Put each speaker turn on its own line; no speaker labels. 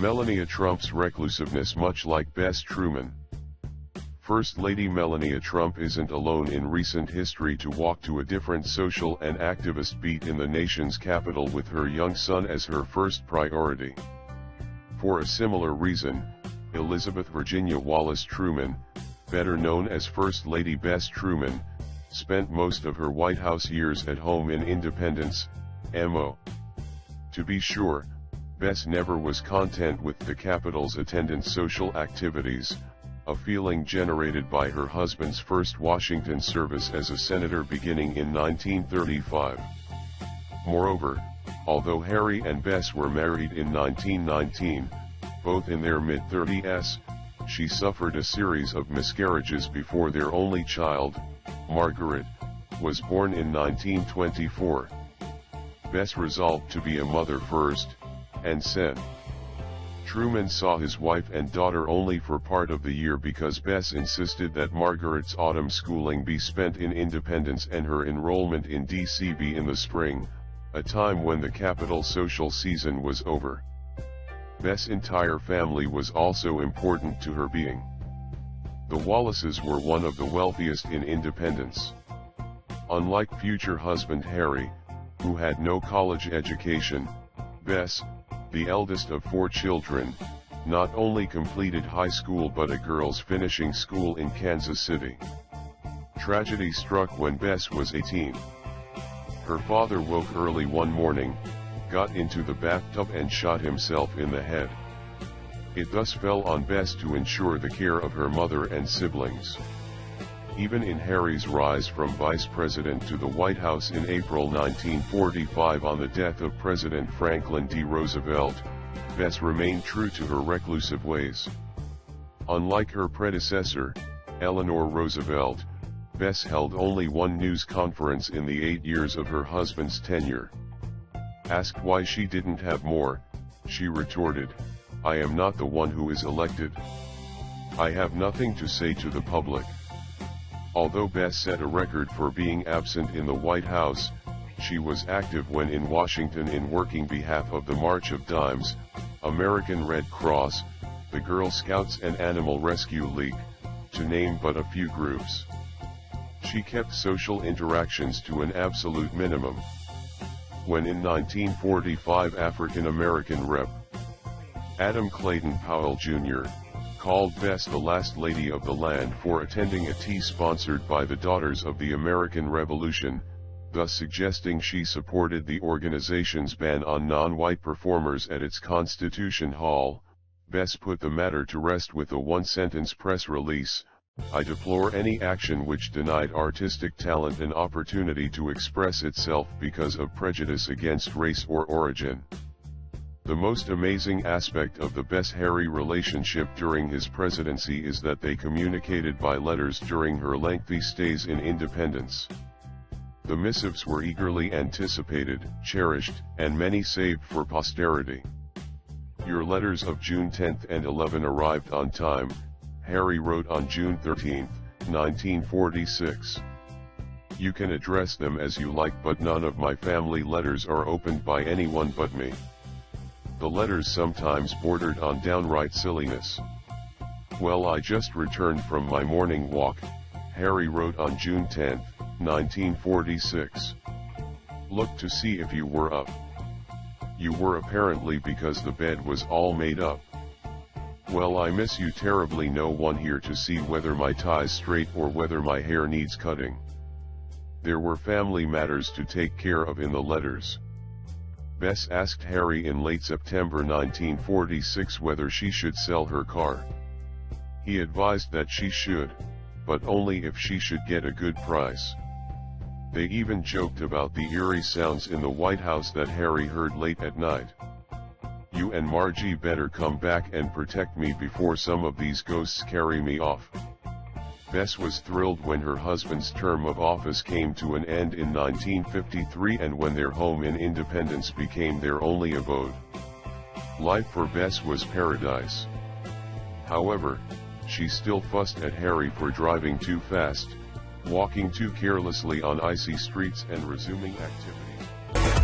Melania Trump's reclusiveness. Much like Bess Truman, First Lady Melania Trump isn't alone in recent history to walk to a different social and activist beat in the nation's capital with her young son as her first priority. For a similar reason, Elizabeth Virginia Wallace Truman, better known as First Lady Bess Truman, spent most of her White House years at home in Independence, MO. To be sure, Bess never was content with the Capitol's attendant social activities, a feeling generated by her husband's first Washington service as a senator beginning in 1935. Moreover, although Harry and Bess were married in 1919, both in their mid-30s, she suffered a series of miscarriages before their only child, Margaret, was born in 1924. Bess resolved to be a mother first, and said. Truman saw his wife and daughter only for part of the year because Bess insisted that Margaret's autumn schooling be spent in Independence and her enrollment in D.C. be in the spring, a time when the Capitol social season was over. Bess' entire family was also important to her being. The Wallaces were one of the wealthiest in Independence. Unlike future husband Harry, who had no college education, Bess, the eldest of 4 children, not only completed high school but a girls' finishing school in Kansas City. Tragedy struck when Bess was 18. Her father woke early one morning, got into the bathtub and shot himself in the head. It thus fell on Bess to ensure the care of her mother and siblings. Even in Harry's rise from vice president to the White House in April 1945 on the death of President Franklin D. Roosevelt, Bess remained true to her reclusive ways. Unlike her predecessor, Eleanor Roosevelt, Bess held only one news conference in the 8 years of her husband's tenure. Asked why she didn't have more, she retorted, "I am not the one who is elected. I have nothing to say to the public." Although Bess set a record for being absent in the White House, she was active when in Washington in working behalf of the March of Dimes, American Red Cross, the Girl Scouts and Animal Rescue League, to name but a few groups. She kept social interactions to an absolute minimum. When in 1945 African American Rep. Adam Clayton Powell Jr. called Bess the last lady of the land for attending a tea sponsored by the Daughters of the American Revolution, thus suggesting she supported the organization's ban on non-white performers at its Constitution Hall, Bess put the matter to rest with a one-sentence press release, "I deplore any action which denied artistic talent an opportunity to express itself because of prejudice against race or origin." The most amazing aspect of the Bess-Harry relationship during his presidency is that they communicated by letters during her lengthy stays in Independence. The missives were eagerly anticipated, cherished, and many saved for posterity. "Your letters of June 10 and 11 arrived on time," Harry wrote on June 13, 1946. "You can address them as you like, but none of my family letters are opened by anyone but me." The letters sometimes bordered on downright silliness. "Well, I just returned from my morning walk," Harry wrote on June 10, 1946. "Looked to see if you were up. You were apparently, because the bed was all made up. Well, I miss you terribly. No one here to see whether my tie's straight or whether my hair needs cutting." There were family matters to take care of in the letters. Bess asked Harry in late September 1946 whether she should sell her car. He advised that she should, but only if she should get a good price. They even joked about the eerie sounds in the White House that Harry heard late at night. "You and Margie better come back and protect me before some of these ghosts carry me off." Bess was thrilled when her husband's term of office came to an end in 1953 and when their home in Independence became their only abode. Life for Bess was paradise. However, she still fussed at Harry for driving too fast, walking too carelessly on icy streets and resuming activities.